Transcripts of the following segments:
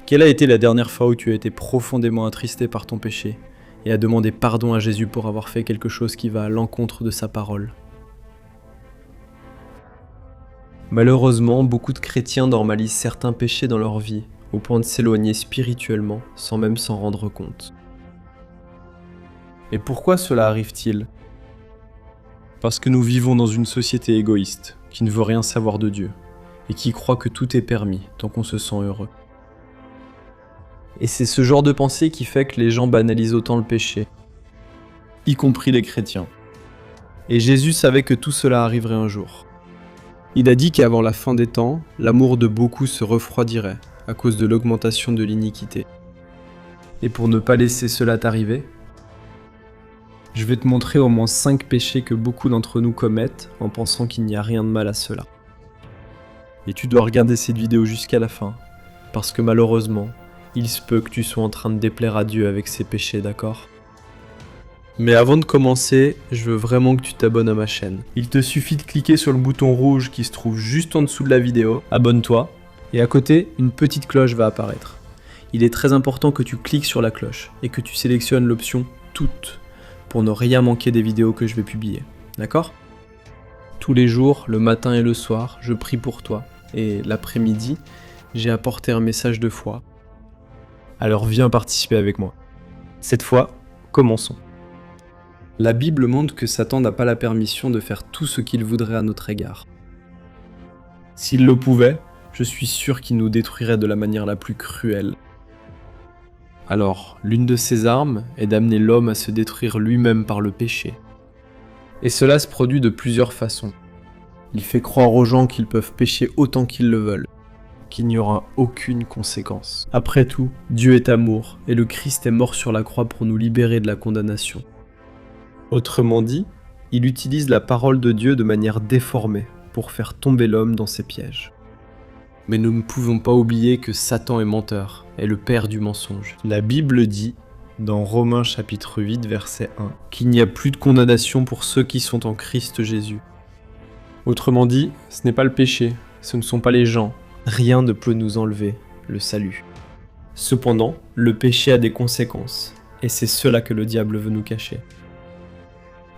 Quelle a été la dernière fois où tu as été profondément attristé par ton péché et as demandé pardon à Jésus pour avoir fait quelque chose qui va à l'encontre de sa parole? Malheureusement, beaucoup de chrétiens normalisent certains péchés dans leur vie, au point de s'éloigner spirituellement sans même s'en rendre compte. Et pourquoi cela arrive-t-il? Parce que nous vivons dans une société égoïste, qui ne veut rien savoir de Dieu, et qui croit que tout est permis tant qu'on se sent heureux. Et c'est ce genre de pensée qui fait que les gens banalisent autant le péché, y compris les chrétiens. Et Jésus savait que tout cela arriverait un jour. Il a dit qu'avant la fin des temps, l'amour de beaucoup se refroidirait à cause de l'augmentation de l'iniquité. Et pour ne pas laisser cela t'arriver, je vais te montrer au moins 5 péchés que beaucoup d'entre nous commettent en pensant qu'il n'y a rien de mal à cela. Et tu dois regarder cette vidéo jusqu'à la fin, parce que malheureusement, il se peut que tu sois en train de déplaire à Dieu avec ces péchés, d'accord? Mais avant de commencer, je veux vraiment que tu t'abonnes à ma chaîne. Il te suffit de cliquer sur le bouton rouge qui se trouve juste en dessous de la vidéo, abonne-toi, et à côté, une petite cloche va apparaître. Il est très important que tu cliques sur la cloche et que tu sélectionnes l'option « Toutes » pour ne rien manquer des vidéos que je vais publier, d'accord? Tous les jours, le matin et le soir, je prie pour toi, et l'après-midi, j'ai apporté un message de foi. Alors viens participer avec moi. Cette fois, commençons. La Bible montre que Satan n'a pas la permission de faire tout ce qu'il voudrait à notre égard. S'il le pouvait, je suis sûr qu'il nous détruirait de la manière la plus cruelle. Alors, l'une de ses armes est d'amener l'homme à se détruire lui-même par le péché. Et cela se produit de plusieurs façons. Il fait croire aux gens qu'ils peuvent pécher autant qu'ils le veulent, qu'il n'y aura aucune conséquence. Après tout, Dieu est amour, et le Christ est mort sur la croix pour nous libérer de la condamnation. Autrement dit, il utilise la parole de Dieu de manière déformée pour faire tomber l'homme dans ses pièges. Mais nous ne pouvons pas oublier que Satan est menteur, est le père du mensonge. La Bible dit, dans Romains chapitre 8 verset 1, qu'il n'y a plus de condamnation pour ceux qui sont en Christ Jésus. Autrement dit, ce n'est pas le péché, ce ne sont pas les gens, rien ne peut nous enlever le salut. Cependant, le péché a des conséquences, et c'est cela que le diable veut nous cacher.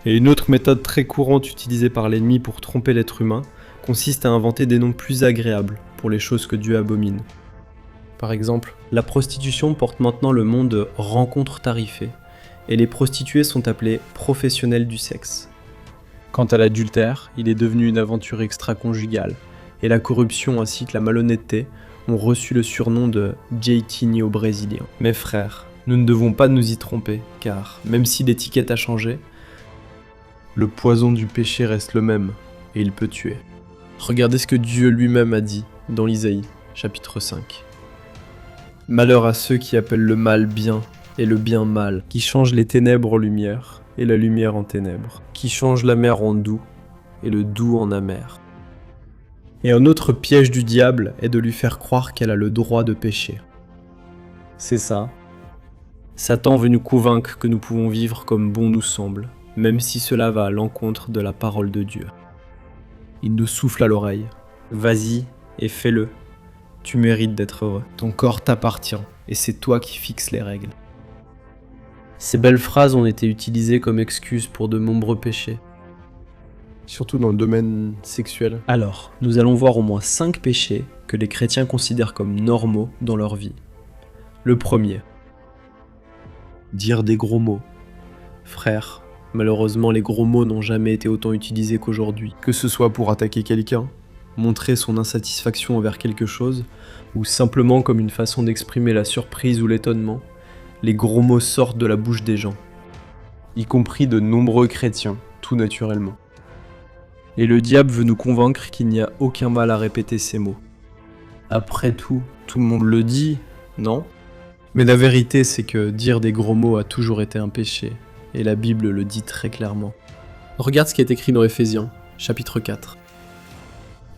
Et une autre méthode très courante utilisée par l'ennemi pour tromper l'être humain consiste à inventer des noms plus agréables pour les choses que Dieu abomine. Par exemple, la prostitution porte maintenant le nom de rencontres tarifées, et les prostituées sont appelées professionnelles du sexe. Quant à l'adultère, il est devenu une aventure extra-conjugale, et la corruption ainsi que la malhonnêteté ont reçu le surnom de jeitinho brésilien. Mes frères, nous ne devons pas nous y tromper, car même si l'étiquette a changé, le poison du péché reste le même, et il peut tuer. Regardez ce que Dieu lui-même a dit dans l'Isaïe, chapitre 5. Malheur à ceux qui appellent le mal bien et le bien mal, qui changent les ténèbres en lumière et la lumière en ténèbres, qui changent l'amer en doux et le doux en amer. Et un autre piège du diable est de lui faire croire qu'elle a le droit de pécher. C'est ça. Satan veut nous convaincre que nous pouvons vivre comme bon nous semble, même si cela va à l'encontre de la parole de Dieu. Il nous souffle à l'oreille. Vas-y et fais-le. Tu mérites d'être heureux. Ton corps t'appartient et c'est toi qui fixes les règles. Ces belles phrases ont été utilisées comme excuse pour de nombreux péchés. Surtout dans le domaine sexuel. Alors, nous allons voir au moins 5 péchés que les chrétiens considèrent comme normaux dans leur vie. Le premier. Dire des gros mots. Frère, malheureusement les gros mots n'ont jamais été autant utilisés qu'aujourd'hui. Que ce soit pour attaquer quelqu'un, montrer son insatisfaction envers quelque chose, ou simplement comme une façon d'exprimer la surprise ou l'étonnement, les gros mots sortent de la bouche des gens. Y compris de nombreux chrétiens, tout naturellement. Et le diable veut nous convaincre qu'il n'y a aucun mal à répéter ces mots. Après tout le monde le dit, non? Mais la vérité c'est que dire des gros mots a toujours été un péché, et la Bible le dit très clairement. Regarde ce qui est écrit dans Éphésiens, chapitre 4.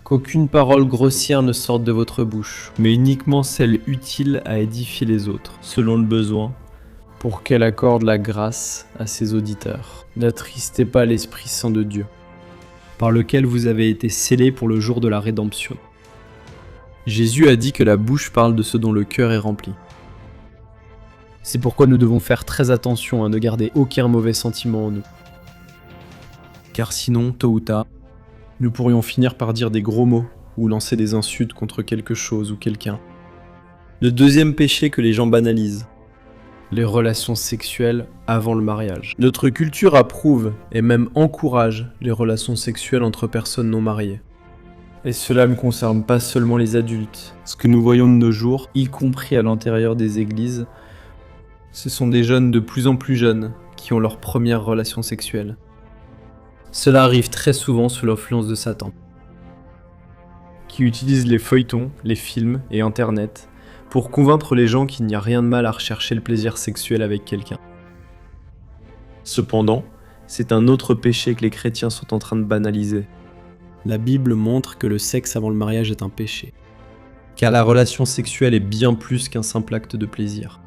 Qu'aucune parole grossière ne sorte de votre bouche, mais uniquement celle utile à édifier les autres, selon le besoin, pour qu'elle accorde la grâce à ses auditeurs. N'attristez pas l'Esprit Saint de Dieu, par lequel vous avez été scellés pour le jour de la rédemption. Jésus a dit que la bouche parle de ce dont le cœur est rempli. C'est pourquoi nous devons faire très attention à ne garder aucun mauvais sentiment en nous. Car sinon, tôt ou tard, nous pourrions finir par dire des gros mots ou lancer des insultes contre quelque chose ou quelqu'un. Le deuxième péché que les gens banalisent, les relations sexuelles avant le mariage. Notre culture approuve et même encourage les relations sexuelles entre personnes non mariées. Et cela ne concerne pas seulement les adultes. Ce que nous voyons de nos jours, y compris à l'intérieur des églises, ce sont des jeunes de plus en plus jeunes qui ont leur première relation sexuelle. Cela arrive très souvent sous l'influence de Satan, qui utilise les feuilletons, les films et Internet pour convaincre les gens qu'il n'y a rien de mal à rechercher le plaisir sexuel avec quelqu'un. Cependant, c'est un autre péché que les chrétiens sont en train de banaliser. La Bible montre que le sexe avant le mariage est un péché, car la relation sexuelle est bien plus qu'un simple acte de plaisir.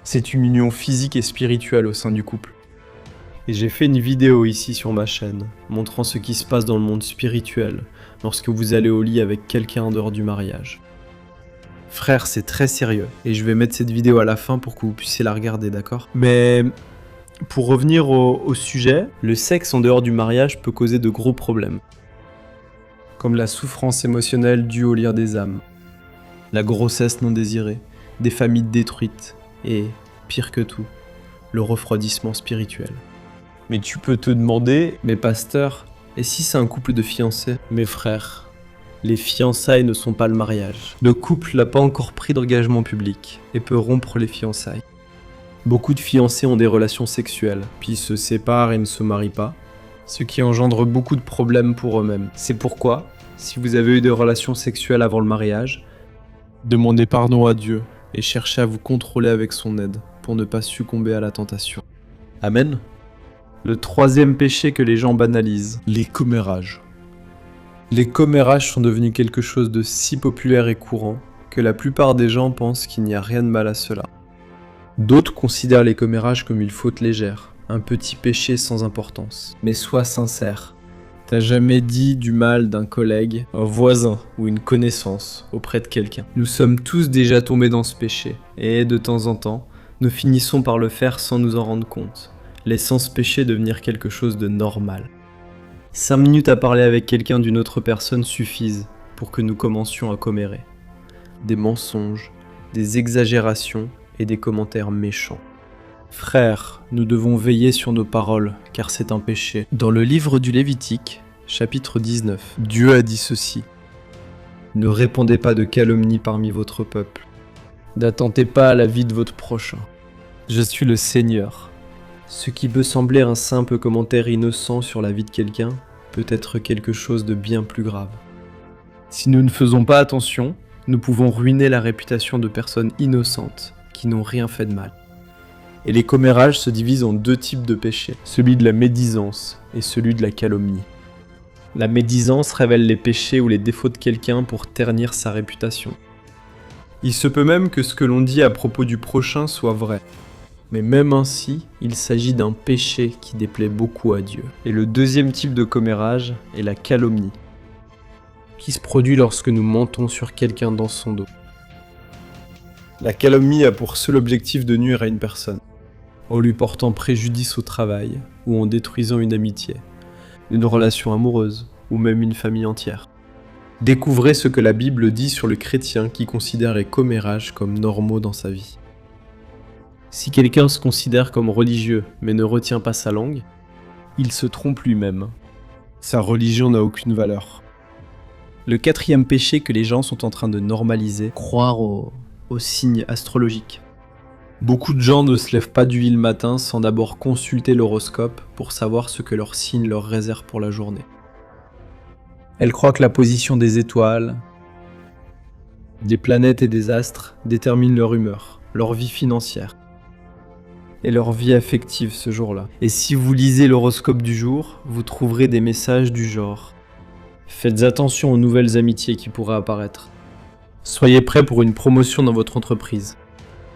C'est une union physique et spirituelle au sein du couple. Et j'ai fait une vidéo ici sur ma chaîne, montrant ce qui se passe dans le monde spirituel lorsque vous allez au lit avec quelqu'un en dehors du mariage. Frère, c'est très sérieux, et je vais mettre cette vidéo à la fin pour que vous puissiez la regarder, d'accord ? Mais pour revenir au sujet, le sexe en dehors du mariage peut causer de gros problèmes, comme la souffrance émotionnelle due au lien des âmes, la grossesse non désirée, des familles détruites, et, pire que tout, le refroidissement spirituel. Mais tu peux te demander, mais pasteur, et si c'est un couple de fiancés ? Mes frères, les fiançailles ne sont pas le mariage. Le couple n'a pas encore pris d'engagement public et peut rompre les fiançailles. Beaucoup de fiancés ont des relations sexuelles, puis se séparent et ne se marient pas, ce qui engendre beaucoup de problèmes pour eux-mêmes. C'est pourquoi, si vous avez eu des relations sexuelles avant le mariage, demandez pardon à Dieu et cherchez à vous contrôler avec son aide pour ne pas succomber à la tentation. Amen. Le troisième péché que les gens banalisent, les commérages. Les commérages sont devenus quelque chose de si populaire et courant que la plupart des gens pensent qu'il n'y a rien de mal à cela. D'autres considèrent les commérages comme une faute légère, un petit péché sans importance. Mais sois sincère, t'as jamais dit du mal d'un collègue, un voisin ou une connaissance auprès de quelqu'un. Nous sommes tous déjà tombés dans ce péché, et de temps en temps, nous finissons par le faire sans nous en rendre compte, laissant ce péché devenir quelque chose de normal. 5 minutes à parler avec quelqu'un d'une autre personne suffisent pour que nous commencions à commérer. Des mensonges, des exagérations et des commentaires méchants. Frères, nous devons veiller sur nos paroles, car c'est un péché. Dans le livre du Lévitique, chapitre 19, Dieu a dit ceci. Ne répandez pas de calomnie parmi votre peuple. N'attentez pas à la vie de votre prochain. Je suis le Seigneur. Ce qui peut sembler un simple commentaire innocent sur la vie de quelqu'un peut être quelque chose de bien plus grave. Si nous ne faisons pas attention, nous pouvons ruiner la réputation de personnes innocentes qui n'ont rien fait de mal. Et les commérages se divisent en 2 types de péchés, celui de la médisance et celui de la calomnie. La médisance révèle les péchés ou les défauts de quelqu'un pour ternir sa réputation. Il se peut même que ce que l'on dit à propos du prochain soit vrai. Mais même ainsi, il s'agit d'un péché qui déplaît beaucoup à Dieu. Et le deuxième type de commérage est la calomnie, qui se produit lorsque nous mentons sur quelqu'un dans son dos. La calomnie a pour seul objectif de nuire à une personne, en lui portant préjudice au travail, ou en détruisant une amitié, une relation amoureuse, ou même une famille entière. Découvrez ce que la Bible dit sur le chrétien qui considère les commérages comme normaux dans sa vie. Si quelqu'un se considère comme religieux mais ne retient pas sa langue, il se trompe lui-même. Sa religion n'a aucune valeur. Le 4e péché que les gens sont en train de normaliser, croire aux signes astrologiques. Beaucoup de gens ne se lèvent pas du lit le matin sans d'abord consulter l'horoscope pour savoir ce que leur signe leur réserve pour la journée. Elles croient que la position des étoiles, des planètes et des astres déterminent leur humeur, leur vie financière et leur vie affective ce jour-là. Et si vous lisez l'horoscope du jour, vous trouverez des messages du genre « Faites attention aux nouvelles amitiés qui pourraient apparaître. Soyez prêts pour une promotion dans votre entreprise.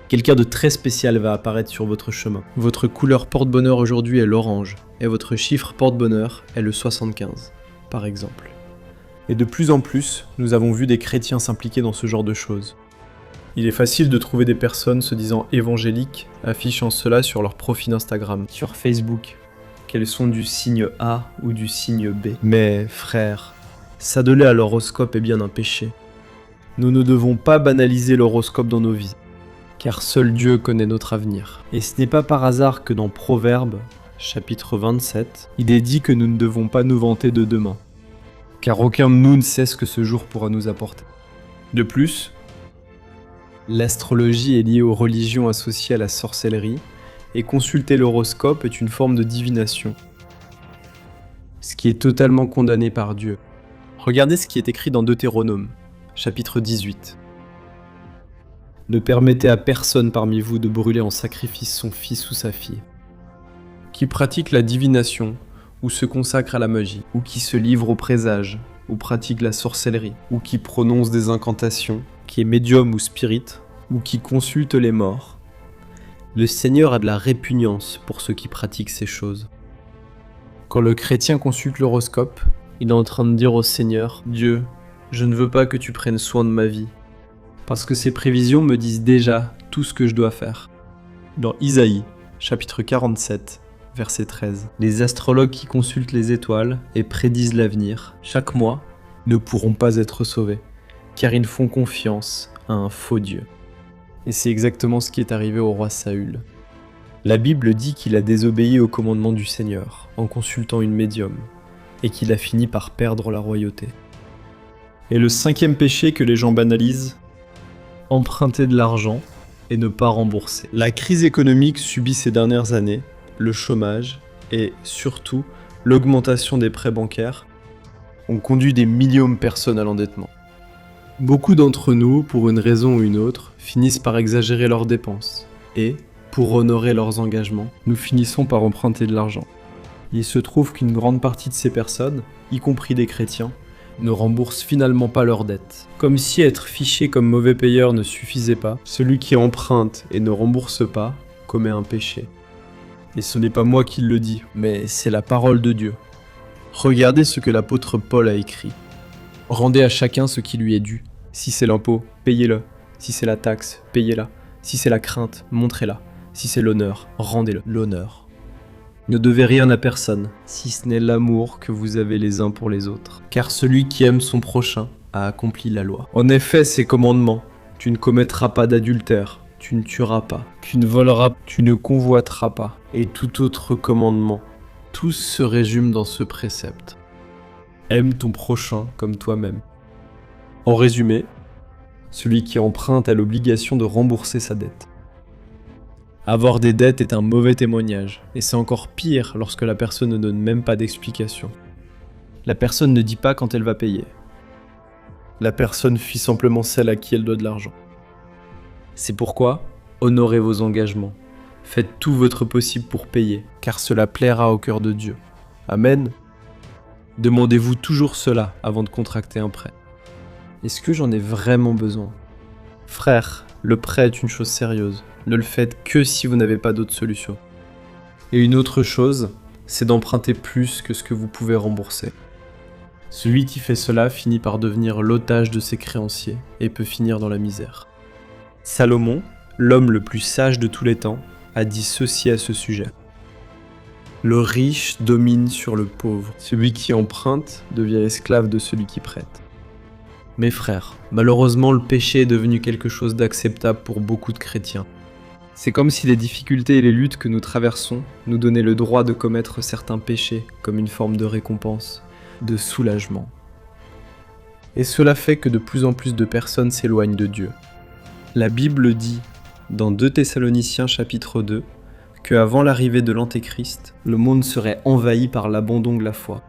Quelqu'un de très spécial va apparaître sur votre chemin. Votre couleur porte-bonheur aujourd'hui est l'orange, et votre chiffre porte-bonheur est le 75, par exemple. Et de plus en plus, nous avons vu des chrétiens s'impliquer dans ce genre de choses. Il est facile de trouver des personnes se disant évangéliques, affichant cela sur leur profil Instagram, sur Facebook, qu'elles sont du signe A ou du signe B. Mais frère, s'adonner à l'horoscope est bien un péché. Nous ne devons pas banaliser l'horoscope dans nos vies, car seul Dieu connaît notre avenir. Et ce n'est pas par hasard que dans Proverbes, chapitre 27, il est dit que nous ne devons pas nous vanter de demain, car aucun de nous ne sait ce que ce jour pourra nous apporter. De plus, l'astrologie est liée aux religions associées à la sorcellerie, et consulter l'horoscope est une forme de divination, ce qui est totalement condamné par Dieu. Regardez ce qui est écrit dans Deutéronome, chapitre 18. Ne permettez à personne parmi vous de brûler en sacrifice son fils ou sa fille, qui pratique la divination, ou se consacre à la magie, ou qui se livre au présage, ou pratique la sorcellerie, ou qui prononce des incantations, qui est médium ou spirit, ou qui consulte les morts. Le Seigneur a de la répugnance pour ceux qui pratiquent ces choses. Quand le chrétien consulte l'horoscope, il est en train de dire au Seigneur, « Dieu, je ne veux pas que tu prennes soin de ma vie, parce que ces prévisions me disent déjà tout ce que je dois faire. » Dans Isaïe, chapitre 47, verset 13, les astrologues qui consultent les étoiles et prédisent l'avenir, chaque mois, ne pourront pas être sauvés, car ils font confiance à un faux Dieu. Et c'est exactement ce qui est arrivé au roi Saül. La Bible dit qu'il a désobéi au commandement du Seigneur en consultant une médium, et qu'il a fini par perdre la royauté. Et le 5e péché que les gens banalisent, emprunter de l'argent et ne pas rembourser. La crise économique subie ces dernières années, le chômage et surtout l'augmentation des prêts bancaires ont conduit des millions de personnes à l'endettement. Beaucoup d'entre nous, pour une raison ou une autre, finissent par exagérer leurs dépenses et, pour honorer leurs engagements, nous finissons par emprunter de l'argent. Il se trouve qu'une grande partie de ces personnes, y compris des chrétiens, ne remboursent finalement pas leurs dettes. Comme si être fiché comme mauvais payeur ne suffisait pas, celui qui emprunte et ne rembourse pas commet un péché. Et ce n'est pas moi qui le dis, mais c'est la parole de Dieu. Regardez ce que l'apôtre Paul a écrit. Rendez à chacun ce qui lui est dû. Si c'est l'impôt, payez-le. Si c'est la taxe, payez-la. Si c'est la crainte, montrez-la. Si c'est l'honneur, rendez-le. L'honneur. Ne devez rien à personne, si ce n'est l'amour que vous avez les uns pour les autres. Car celui qui aime son prochain a accompli la loi. En effet, ces commandements, tu ne commettras pas d'adultère, tu ne tueras pas, tu ne voleras, tu ne convoiteras pas, et tout autre commandement, tous se résument dans ce précepte. Aime ton prochain comme toi-même. En résumé, celui qui emprunte a l'obligation de rembourser sa dette. Avoir des dettes est un mauvais témoignage, et c'est encore pire lorsque la personne ne donne même pas d'explication. La personne ne dit pas quand elle va payer. La personne fuit simplement celle à qui elle doit de l'argent. C'est pourquoi, honorez vos engagements. Faites tout votre possible pour payer, car cela plaira au cœur de Dieu. Amen. Demandez-vous toujours cela avant de contracter un prêt. Est-ce que j'en ai vraiment besoin ? Frère, le prêt est une chose sérieuse. Ne le faites que si vous n'avez pas d'autre solution. Et une autre chose, c'est d'emprunter plus que ce que vous pouvez rembourser. Celui qui fait cela finit par devenir l'otage de ses créanciers et peut finir dans la misère. Salomon, l'homme le plus sage de tous les temps, a dit ceci à ce sujet. Le riche domine sur le pauvre. Celui qui emprunte devient esclave de celui qui prête. Mes frères, malheureusement le péché est devenu quelque chose d'acceptable pour beaucoup de chrétiens. C'est comme si les difficultés et les luttes que nous traversons nous donnaient le droit de commettre certains péchés comme une forme de récompense, de soulagement. Et cela fait que de plus en plus de personnes s'éloignent de Dieu. La Bible dit, dans 2 Thessaloniciens chapitre 2, qu'avant l'arrivée de l'Antéchrist, le monde serait envahi par l'abandon de la foi.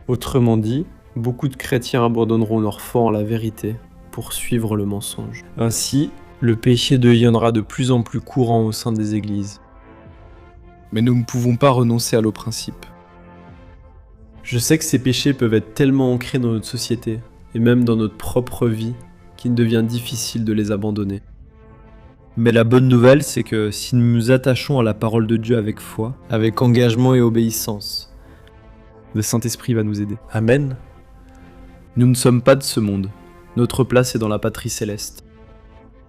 Autrement dit, beaucoup de chrétiens abandonneront leur foi en la vérité pour suivre le mensonge. Ainsi, le péché deviendra de plus en plus courant au sein des églises. Mais nous ne pouvons pas renoncer à nos principes. Je sais que ces péchés peuvent être tellement ancrés dans notre société, et même dans notre propre vie, qu'il devient difficile de les abandonner. Mais la bonne nouvelle, c'est que si nous nous attachons à la parole de Dieu avec foi, avec engagement et obéissance, le Saint-Esprit va nous aider. Amen. Nous ne sommes pas de ce monde. Notre place est dans la patrie céleste.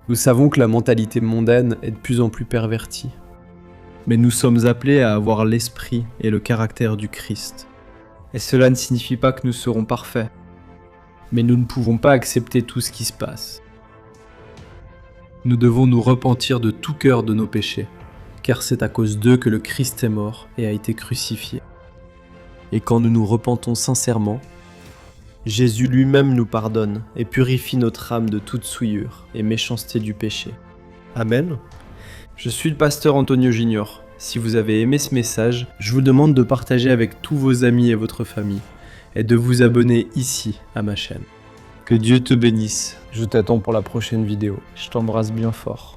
Nous savons que la mentalité mondaine est de plus en plus pervertie. Mais nous sommes appelés à avoir l'esprit et le caractère du Christ. Et cela ne signifie pas que nous serons parfaits. Mais nous ne pouvons pas accepter tout ce qui se passe. Nous devons nous repentir de tout cœur de nos péchés, car c'est à cause d'eux que le Christ est mort et a été crucifié. Et quand nous nous repentons sincèrement, Jésus lui-même nous pardonne et purifie notre âme de toute souillure et méchanceté du péché. Amen. Je suis le pasteur Antonio Junior. Si vous avez aimé ce message, je vous demande de partager avec tous vos amis et votre famille, et de vous abonner ici à ma chaîne. Que Dieu te bénisse. Je t'attends pour la prochaine vidéo. Je t'embrasse bien fort.